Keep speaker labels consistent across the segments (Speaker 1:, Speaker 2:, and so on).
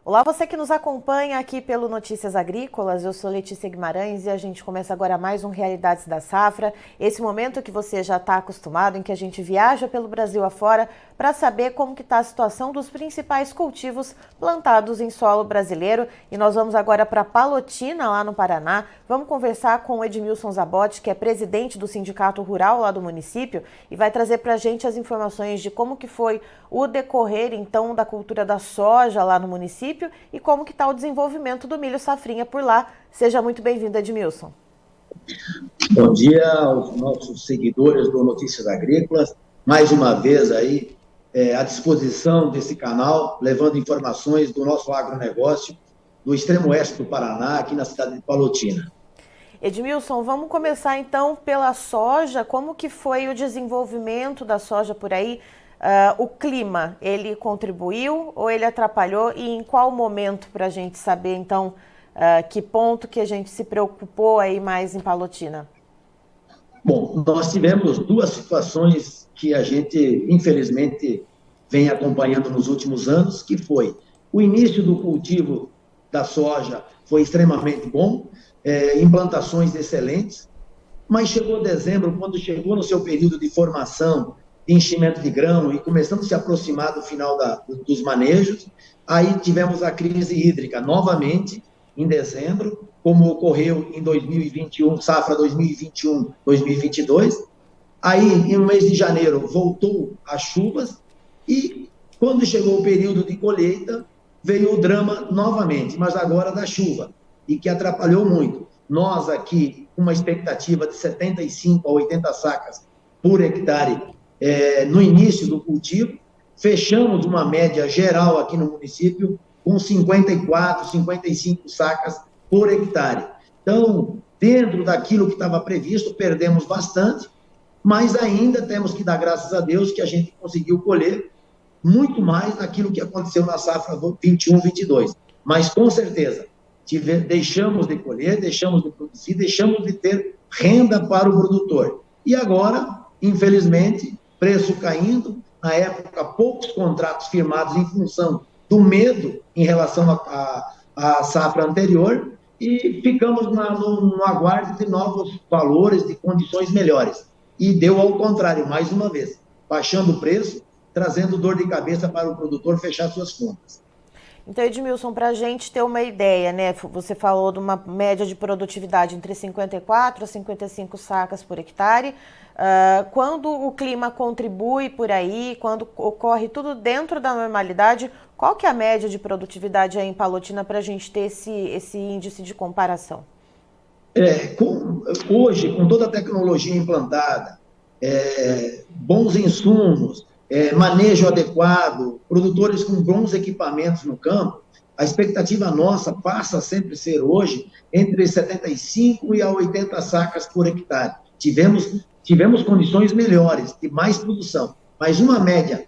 Speaker 1: Olá, você que nos acompanha aqui pelo Notícias Agrícolas, eu sou Letícia Guimarães e a gente começa agora mais um Realidades da Safra, esse momento que você já está acostumado, em que a gente viaja pelo Brasil afora para saber como que está a situação dos principais cultivos plantados em solo brasileiro. E nós vamos agora para Palotina, lá no Paraná, vamos conversar com o Edmilson Zabotti, que é presidente do Sindicato Rural lá do município, e vai trazer para a gente as informações de como que foi o decorrer, então, da cultura da soja lá no município e como que está o desenvolvimento do milho safrinha por lá. Seja muito bem-vindo, Edmilson.
Speaker 2: Bom dia aos nossos seguidores do Notícias Agrícolas. Mais uma vez aí à disposição desse canal, levando informações do nosso agronegócio do extremo oeste do Paraná, aqui na cidade de Palotina.
Speaker 1: Edmilson, vamos começar então pela soja. Como que foi o desenvolvimento da soja por aí? O clima, ele contribuiu ou ele atrapalhou? E em qual momento, para a gente saber, então, que ponto que a gente se preocupou aí mais em Palotina?
Speaker 2: Bom, nós tivemos duas situações que a gente, infelizmente, vem acompanhando nos últimos anos, que foi o início do cultivo da soja foi extremamente bom, implantações excelentes, mas chegou dezembro, quando chegou no seu período de formação, de enchimento de grão e começando a se aproximar do final dos manejos, aí tivemos a crise hídrica novamente, em dezembro, como ocorreu em 2021, safra 2021-2022. Aí, no mês de janeiro, voltou as chuvas e, quando chegou o período de colheita, veio o drama novamente, mas agora da chuva, e que atrapalhou muito. Nós aqui, com uma expectativa de 75 a 80 sacas por hectare no início do cultivo, fechamos uma média geral aqui no município com 54, 55 sacas por hectare. Então, dentro daquilo que estava previsto, perdemos bastante, mas ainda temos que dar graças a Deus que a gente conseguiu colher muito mais daquilo que aconteceu na safra 21-22. Mas, com certeza, deixamos de colher, deixamos de produzir, deixamos de ter renda para o produtor. E agora, infelizmente, preço caindo, na época, poucos contratos firmados em função do medo em relação à safra anterior, e ficamos no aguardo de novos valores, de condições melhores. E deu ao contrário, mais uma vez, baixando o preço, trazendo dor de cabeça para o produtor fechar suas contas.
Speaker 1: Então, Edmilson, para a gente ter uma ideia, né? Você falou de uma média de produtividade entre 54 a 55 sacas por hectare. Quando o clima contribui por aí, quando ocorre tudo dentro da normalidade, qual que é a média de produtividade aí em Palotina para a gente ter esse índice de comparação?
Speaker 2: Hoje, com toda a tecnologia implantada, bons insumos, manejo adequado, produtores com bons equipamentos no campo, a expectativa nossa passa a sempre ser hoje entre 75 e a 80 sacas por hectare. Tivemos condições melhores, de mais produção, mas uma média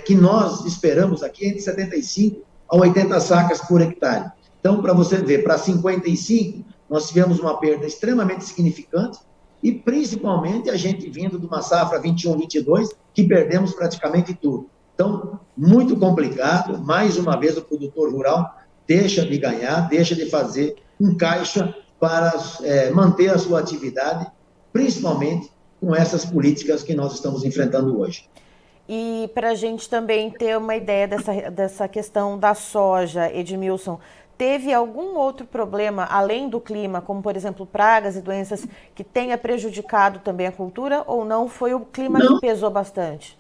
Speaker 2: que nós esperamos aqui é entre 75 a 80 sacas por hectare. Então, para você ver, para 55, nós tivemos uma perda extremamente significante, e principalmente a gente vindo de uma safra 21-22, que perdemos praticamente tudo. Então, muito complicado, mais uma vez o produtor rural deixa de ganhar, deixa de fazer um caixa para manter a sua atividade, principalmente com essas políticas que nós estamos enfrentando hoje.
Speaker 1: E para a gente também ter uma ideia dessa questão da soja, Edmilson, teve algum outro problema, além do clima, como, por exemplo, pragas e doenças, que tenha prejudicado também a cultura, ou não? Foi o clima que pesou bastante?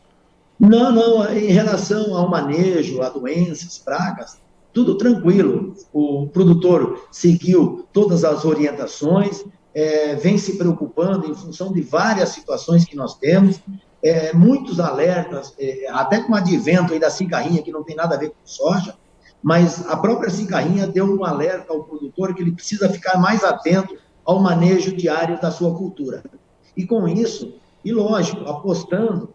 Speaker 2: Não. Em relação ao manejo, a doenças, pragas, tudo tranquilo. O produtor seguiu todas as orientações, vem se preocupando em função de várias situações que nós temos, muitos alertas, até com o advento aí da cigarrinha, que não tem nada a ver com soja, mas a própria cigarrinha deu um alerta ao produtor que ele precisa ficar mais atento ao manejo diário da sua cultura. E com isso, e lógico, apostando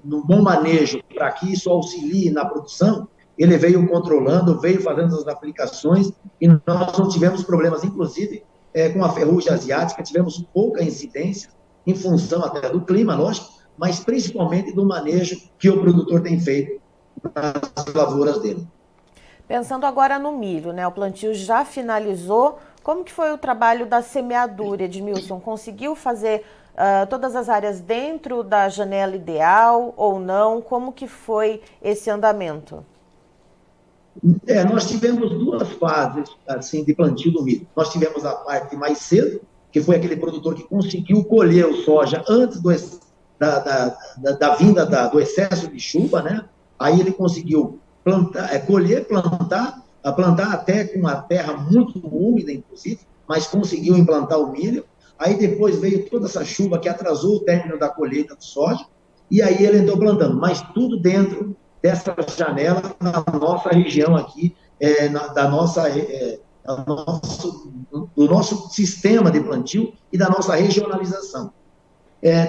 Speaker 2: no bom manejo para que isso auxilie na produção, ele veio controlando, veio fazendo as aplicações e nós não tivemos problemas, inclusive com a ferrugem asiática, tivemos pouca incidência em função até do clima, lógico, mas principalmente do manejo que o produtor tem feito nas lavouras dele.
Speaker 1: Pensando agora no milho, né? O plantio já finalizou. Como que foi o trabalho da semeadura, Edmilson? Conseguiu fazer todas as áreas dentro da janela ideal ou não? Como que foi esse andamento?
Speaker 2: Nós tivemos duas fases assim de plantio do milho. Nós tivemos a parte mais cedo, que foi aquele produtor que conseguiu colher o soja antes da vinda do excesso de chuva, né? Aí ele conseguiu plantar, colher, plantar até com a terra muito úmida, inclusive, mas conseguiu implantar o milho. Aí depois veio toda essa chuva que atrasou o término da colheita do soja, e aí ele entrou plantando, mas tudo dentro dessa janela na nossa região aqui, do nosso sistema de plantio e da nossa regionalização.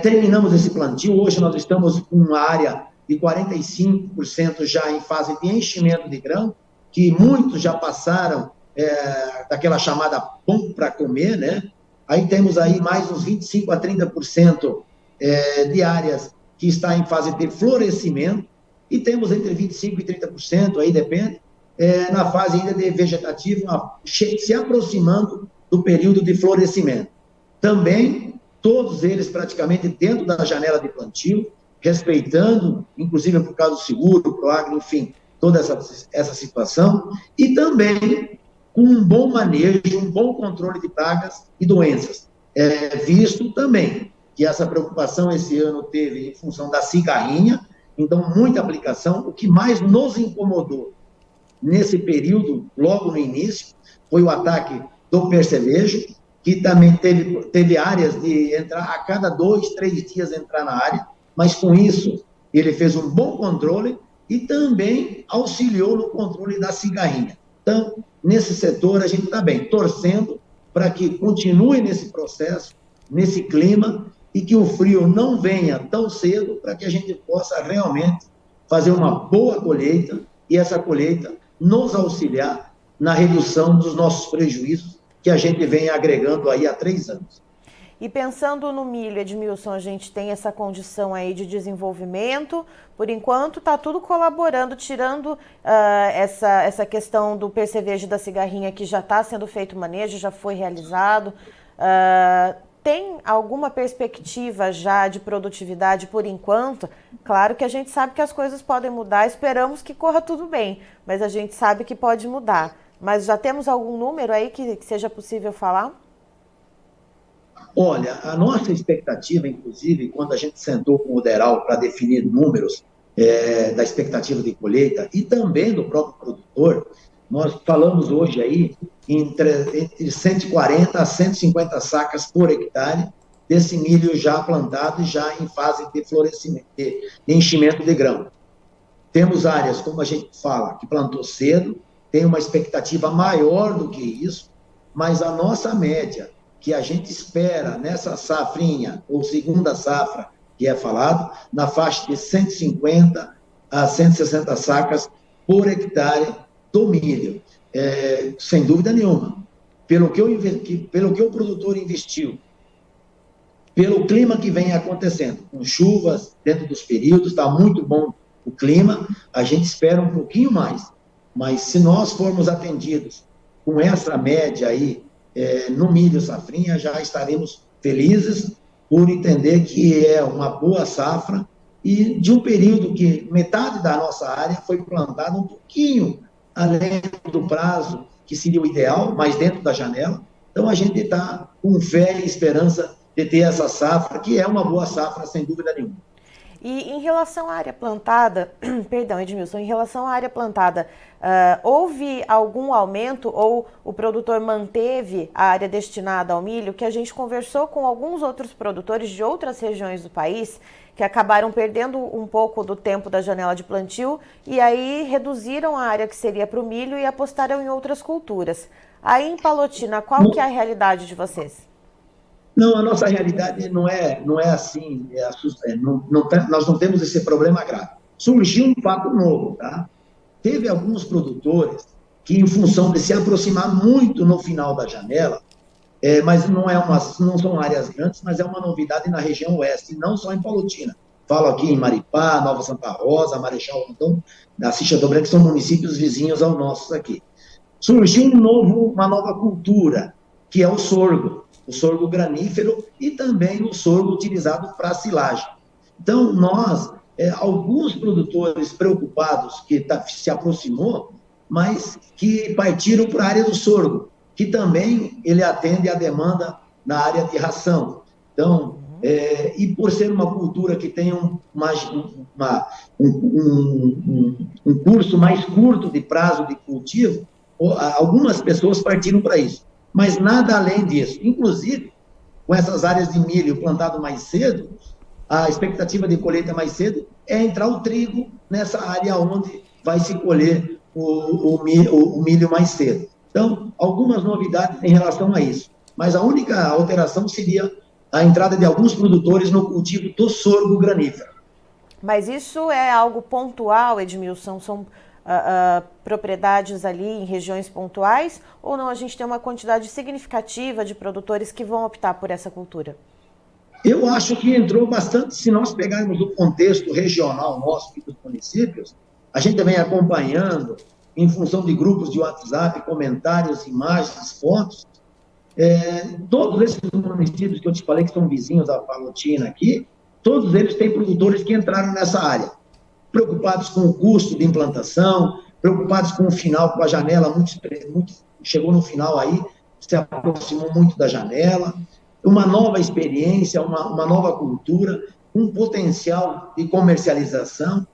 Speaker 2: Terminamos esse plantio, hoje nós estamos com uma área de 45% já em fase de enchimento de grão, que muitos já passaram daquela chamada pão para comer, né? Aí temos aí mais uns 25% a 30% de áreas que está em fase de florescimento, e temos entre 25% e 30%, aí depende, na fase ainda de vegetativo, se aproximando do período de florescimento. Também, todos eles praticamente dentro da janela de plantio, respeitando, inclusive por causa do seguro, PROAGRO, enfim, toda essa situação, e também com um bom manejo, um bom controle de pragas e doenças. Visto também que essa preocupação esse ano teve em função da cigarrinha, então muita aplicação. O que mais nos incomodou nesse período, logo no início, foi o ataque do percevejo, que também teve áreas de entrar a cada 2, 3 dias entrar na área, mas com isso ele fez um bom controle e também auxiliou no controle da cigarrinha. Então, nesse setor a gente está bem, torcendo para que continue nesse processo, nesse clima, e que o frio não venha tão cedo para que a gente possa realmente fazer uma boa colheita e essa colheita nos auxiliar na redução dos nossos prejuízos que a gente vem agregando aí há 3 anos.
Speaker 1: E pensando no milho, Edmilson, a gente tem essa condição aí de desenvolvimento, por enquanto está tudo colaborando, tirando essa questão do percevejo da cigarrinha que já está sendo feito o manejo, já foi realizado. Tem alguma perspectiva já de produtividade por enquanto? Claro que a gente sabe que as coisas podem mudar, esperamos que corra tudo bem, mas a gente sabe que pode mudar. Mas já temos algum número aí que seja possível falar?
Speaker 2: Olha, a nossa expectativa, inclusive, quando a gente sentou com o DERAL para definir números da expectativa de colheita e também do próprio produtor, nós falamos hoje aí entre 140 a 150 sacas por hectare desse milho já plantado e já em fase de florescimento, de enchimento de grão. Temos áreas, como a gente fala, que plantou cedo, tem uma expectativa maior do que isso, mas a nossa média, que a gente espera nessa safrinha, ou segunda safra, que é falado, na faixa de 150 a 160 sacas por hectare do milho. Sem dúvida nenhuma. Pelo que o produtor investiu, pelo clima que vem acontecendo, com chuvas dentro dos períodos, está muito bom o clima, a gente espera um pouquinho mais. Mas se nós formos atendidos com essa média aí, no milho safrinha, já estaremos felizes por entender que é uma boa safra e de um período que metade da nossa área foi plantada um pouquinho além do prazo, que seria o ideal, mas dentro da janela. Então, a gente está com fé e esperança de ter essa safra, que é uma boa safra, sem dúvida nenhuma.
Speaker 1: E em relação à área plantada, perdão, Edmilson, em relação à área plantada, houve algum aumento ou o produtor manteve a área destinada ao milho? Que a gente conversou com alguns outros produtores de outras regiões do país que acabaram perdendo um pouco do tempo da janela de plantio e aí reduziram a área que seria para o milho e apostaram em outras culturas. Aí em Palotina, qual que é a realidade de vocês?
Speaker 2: Não, a nossa realidade não é assim, nós não temos esse problema grave. Surgiu um fato novo, tá? Teve alguns produtores que, em função de se aproximar muito no final da janela, mas não são áreas grandes, mas é uma novidade na região oeste, e não só em Palotina. falo aqui em Maripá, Nova Santa Rosa, Marechal Rondon, Assis Chateaubriand, que são municípios vizinhos aos nossos aqui. Surgiu uma nova cultura, que é o sorgo granífero e também o sorgo utilizado para silagem. Então, alguns produtores preocupados que se aproximou, mas que partiram para a área do sorgo, que também ele atende à demanda na área de ração. Então, e por ser uma cultura que tem um curso mais curto de prazo de cultivo, algumas pessoas partiram para isso, mas nada além disso. Inclusive, com essas áreas de milho plantado mais cedo, a expectativa de colheita mais cedo é entrar o trigo nessa área onde vai se colher o milho mais cedo. Então, algumas novidades em relação a isso. Mas a única alteração seria a entrada de alguns produtores no cultivo do sorgo granífero.
Speaker 1: Mas isso é algo pontual, Edmilson? São propriedades ali em regiões pontuais? Ou não, a gente tem uma quantidade significativa de produtores que vão optar por essa cultura?
Speaker 2: Eu acho que entrou bastante, se nós pegarmos o contexto regional nosso aqui dos municípios, a gente vem acompanhando, em função de grupos de WhatsApp, comentários, imagens, fotos, todos esses municípios que eu te falei que são vizinhos da Palotina aqui, todos eles têm produtores que entraram nessa área, preocupados com o custo de implantação, preocupados com o final, com a janela, chegou no final aí, se aproximou muito da janela, uma nova experiência, uma nova cultura, um potencial de comercialização.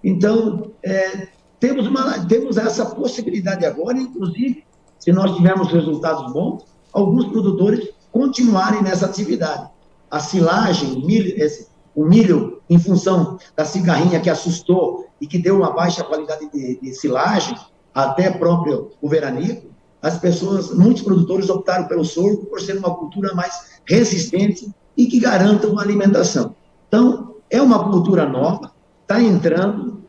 Speaker 2: Então, temos essa possibilidade agora, inclusive, se nós tivermos resultados bons, alguns produtores continuarem nessa atividade. A silagem, o milho, em função da cigarrinha que assustou e que deu uma baixa qualidade de silagem, até próprio o veranico, muitos produtores optaram pelo sorgo por ser uma cultura mais resistente e que garanta uma alimentação. Então, é uma cultura nova, está entrando,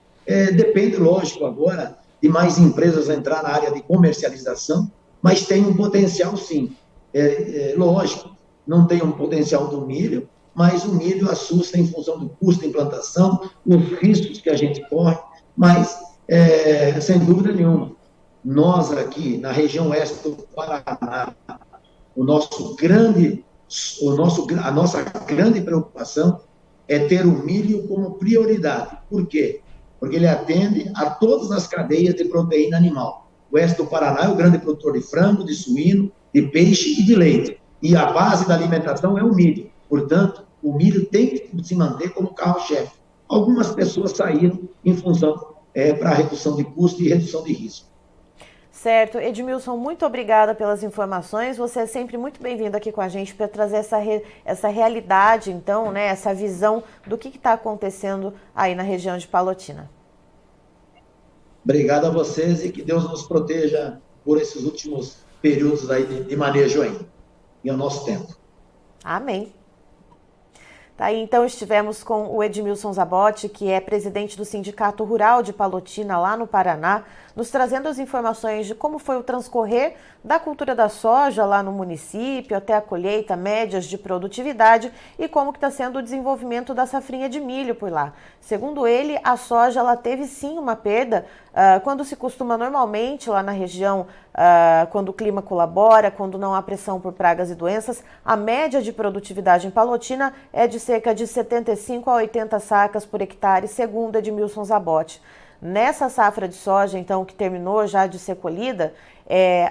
Speaker 2: depende, lógico, agora de mais empresas entrar na área de comercialização, mas tem um potencial, sim. Lógico, não tem um potencial do milho, mas o milho assusta em função do custo de implantação, os riscos que a gente corre, mas, sem dúvida nenhuma, nós aqui na região oeste do Paraná, a nossa grande preocupação é ter o milho como prioridade. Por quê? Porque ele atende a todas as cadeias de proteína animal. O oeste do Paraná é o grande produtor de frango, de suíno, de peixe e de leite. E a base da alimentação é o milho. Portanto, o milho tem que se manter como carro-chefe. Algumas pessoas saíram em função para redução de custo e redução de risco.
Speaker 1: Certo. Edmilson, muito obrigada pelas informações. Você é sempre muito bem-vindo aqui com a gente para trazer essa realidade, então, né, essa visão do que está acontecendo aí na região de Palotina.
Speaker 2: Obrigado a vocês e que Deus nos proteja por esses últimos períodos aí de manejo ainda, e ao nosso tempo.
Speaker 1: Amém. Tá aí, então, estivemos com o Edmilson Zabotti, que é presidente do Sindicato Rural de Palotina, lá no Paraná, nos trazendo as informações de como foi o transcorrer da cultura da soja lá no município, até a colheita, médias de produtividade e como que está sendo o desenvolvimento da safrinha de milho por lá. Segundo ele, a soja ela teve sim uma perda quando se costuma normalmente lá na região, quando o clima colabora, quando não há pressão por pragas e doenças, a média de produtividade em Palotina é de cerca de 75 a 80 sacas por hectare, segundo Edmilson Zabotti. Nessa safra de soja, então, que terminou já de ser colhida,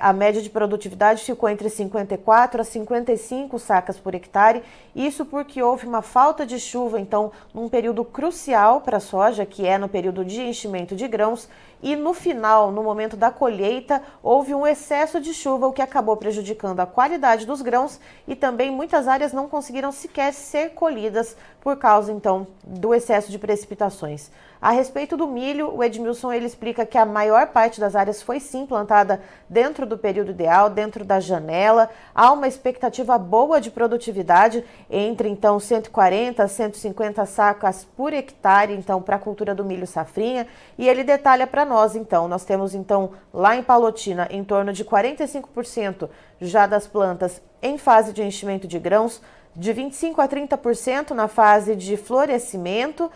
Speaker 1: a média de produtividade ficou entre 54 a 55 sacas por hectare, isso porque houve uma falta de chuva, então, num período crucial para a soja, que é no período de enchimento de grãos, e no final, no momento da colheita, houve um excesso de chuva, o que acabou prejudicando a qualidade dos grãos e também muitas áreas não conseguiram sequer ser colhidas por causa, então, do excesso de precipitações. A respeito do milho, o Edmilson ele explica que a maior parte das áreas foi sim plantada dentro do período ideal, dentro da janela. Há uma expectativa boa de produtividade entre então 140 a 150 sacas por hectare, então para a cultura do milho safrinha. E ele detalha para nós, então, nós temos então lá em Palotina em torno de 45% já das plantas em fase de enchimento de grãos, de 25% a 30% na fase de florescimento,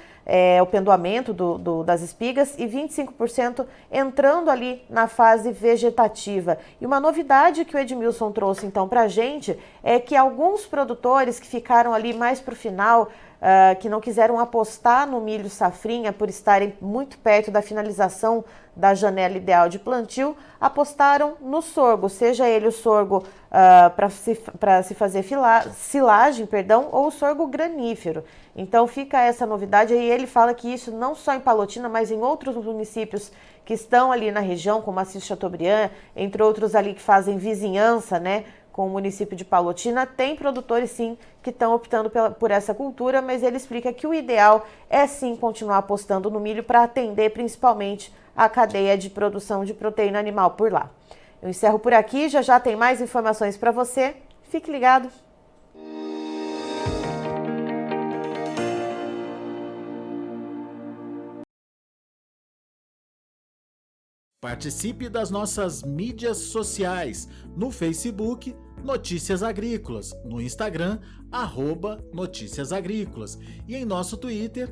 Speaker 1: o pendoamento das espigas, e 25% entrando ali na fase vegetativa. E uma novidade que o Edmilson trouxe então para a gente é que alguns produtores que ficaram ali mais para o final, que não quiseram apostar no milho safrinha por estarem muito perto da finalização da janela ideal de plantio, apostaram no sorgo, seja ele o sorgo para se fazer silagem, ou o sorgo granífero. Então fica essa novidade, e ele fala que isso não só em Palotina, mas em outros municípios que estão ali na região, como Assis Chateaubriand, entre outros ali que fazem vizinhança, né, com o município de Palotina, tem produtores sim que estão optando por essa cultura, mas ele explica que o ideal é sim continuar apostando no milho para atender principalmente a cadeia de produção de proteína animal por lá. Eu encerro por aqui, já tem mais informações para você. Fique ligado!
Speaker 3: Participe das nossas mídias sociais, no Facebook, Notícias Agrícolas, no Instagram, @Notícias Agrícolas e em nosso Twitter,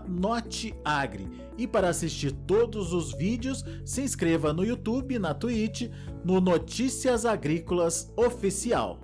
Speaker 3: @Noteagri. E para assistir todos os vídeos, se inscreva no YouTube, na Twitch, no Notícias Agrícolas Oficial.